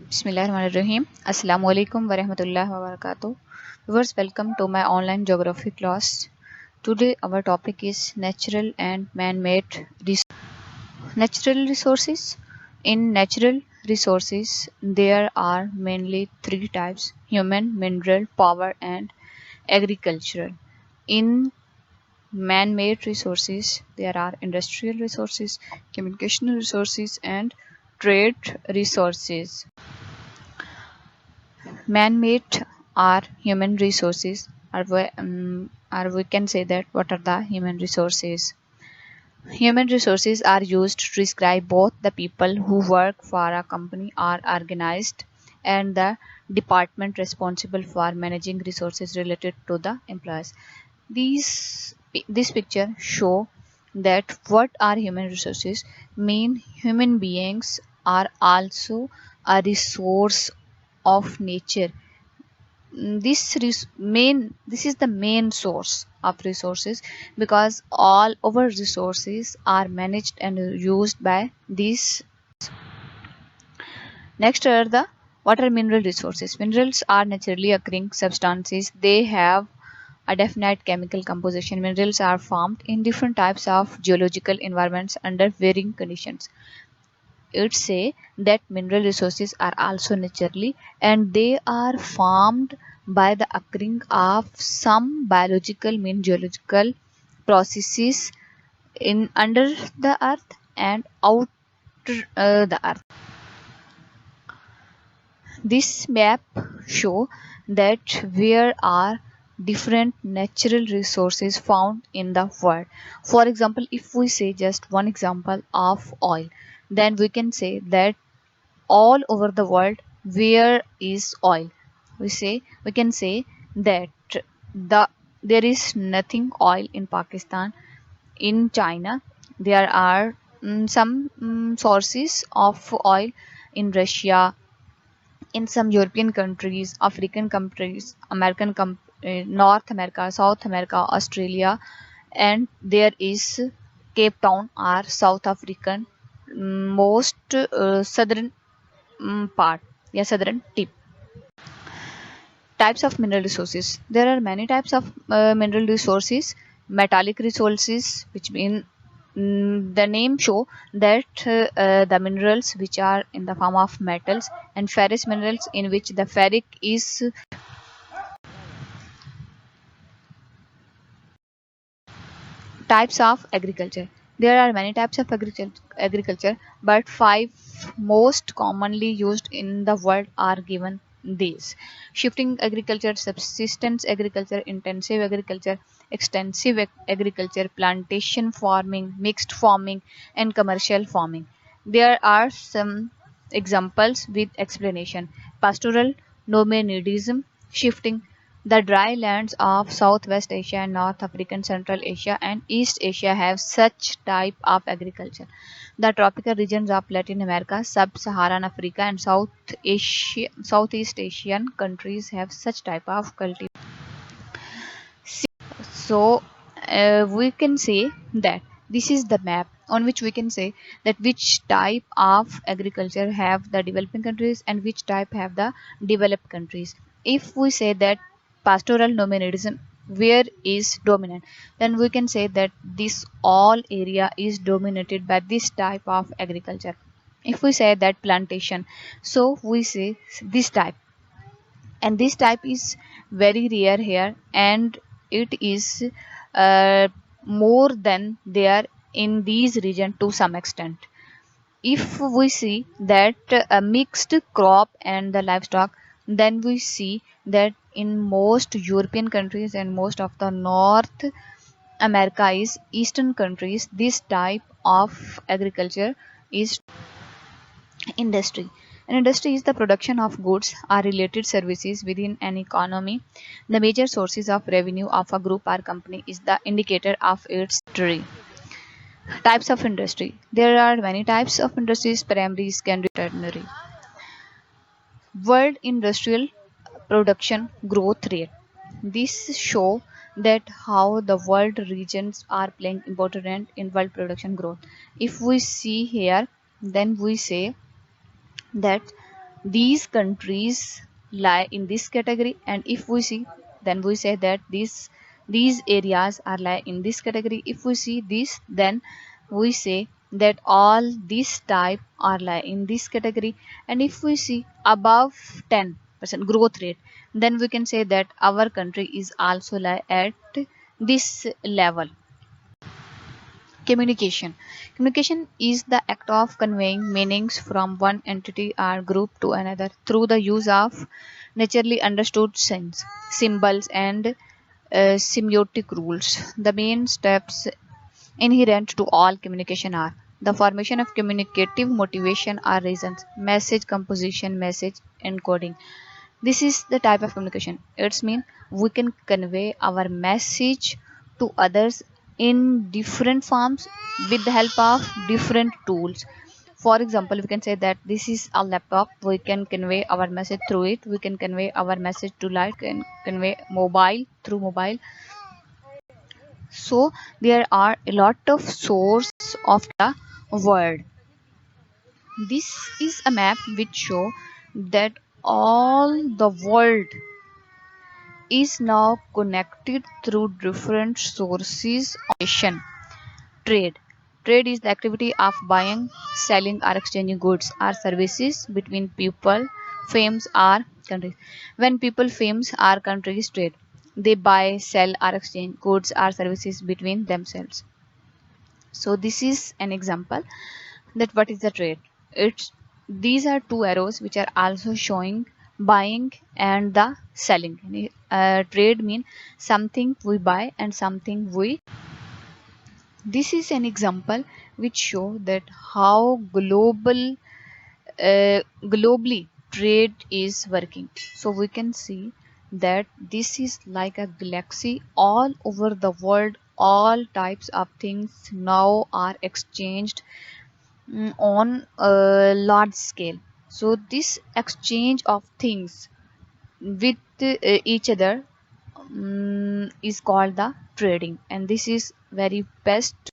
Bismillahirrahmanirrahim. Assalamu alaikum wa rahmatullahi wa barakatuh. Viewers, welcome to my online geography class. Today our topic is natural and man-made natural resources. In natural resources, there are mainly three types: human, mineral, power, and agricultural. In man-made resources, there are industrial resources, communicational resources, and trade resources. Man-made are human resources, or we can say that what are the human resources. Human resources are used to describe both the people who work for a company or organized and the department responsible for managing resources related to the employees. This picture show that what are human resources mean human beings are also a resource of nature. This is the main source of resources because all our resources are managed and used by these. Next are the water mineral resources. Minerals are naturally occurring substances. They have a definite chemical composition. Minerals are formed in different types of geological environments under varying conditions. It say that mineral resources are also naturally and they are formed by the occurring of some biological mean geological processes in under the earth and out the earth. This map show that where are different natural resources found in the world. For example, if we say just one example of oil, then we can say that all over the world where is oil, we can say that there is nothing oil in Pakistan. In China there are some sources of oil. In Russia, in some European countries, African countries, North America, South America, Australia, and there is Cape Town or South African most southern part, yeah, southern tip. Types of mineral resources. There are many types of mineral resources. Metallic resources, which mean the name show that the minerals which are in the form of metals, and ferrous minerals in which the ferric is. Types of agriculture. There are many types of agriculture, but five most commonly used in the world are given these: shifting agriculture, subsistence agriculture, intensive agriculture, extensive agriculture, plantation farming, mixed farming, and commercial farming. There are some examples with explanation. Pastoral nomadism, shifting. The dry lands of Southwest Asia and North African, Central Asia, and East Asia have such type of agriculture. The tropical regions of Latin America, Sub-Saharan Africa, and Southeast Asian countries have such type of cultivation. So we can say that this is the map on which we can say that which type of agriculture have the developing countries and which type have the developed countries. If we say that pastoral nomadism where is dominant, then we can say that this all area is dominated by this type of agriculture. If we say that plantation, so we say this type, and this type is very rare here, and it is uh, more than there in these region to some extent. If we see that a mixed crop and the livestock, then we see that in most European countries and most of the North America is eastern countries, this type of agriculture is industry. An industry is the production of goods or related services within an economy. The major sources of revenue of a group or company is the indicator of its tree. Types of industry. There are many types of industries: primary, secondary, tertiary. World industrial production growth rate. This show that how the world regions are playing important in world production growth. If we see here, then we say that these countries lie in this category, and if we see, then we say that these areas are lie in this category. If we see this, then we say that all these type are lie in this category. And if we see above 10% growth rate, then we can say that our country is also lie at this level. Communication is the act of conveying meanings from one entity or group to another through the use of naturally understood signs, symbols, and semiotic rules. The main steps inherent to all communication are the formation of communicative motivation or reasons, message composition, message encoding. This is the type of communication. It's mean we can convey our message to others in different forms with the help of different tools. For example, we can say that this is a laptop. We can convey our message through it. We can convey our message to light. Can convey mobile through mobile. So there are a lot of source of the world. This is a map which show that all the world is now connected through different sources of information. Trade. Trade is the activity of buying, selling, or exchanging goods or services between people, firms, or countries. When people, firms, or countries trade, they buy, sell, or exchange goods or services between themselves. So this is an example that what is the trade. It's these are two arrows which are also showing buying and the selling. Trade mean something we buy and something we. This is an example which show that how globally trade is working. So we can see that this is like a galaxy all over the world. All types of things now are exchanged on a large scale. So this exchange of things with each other is called the trading, and this is very best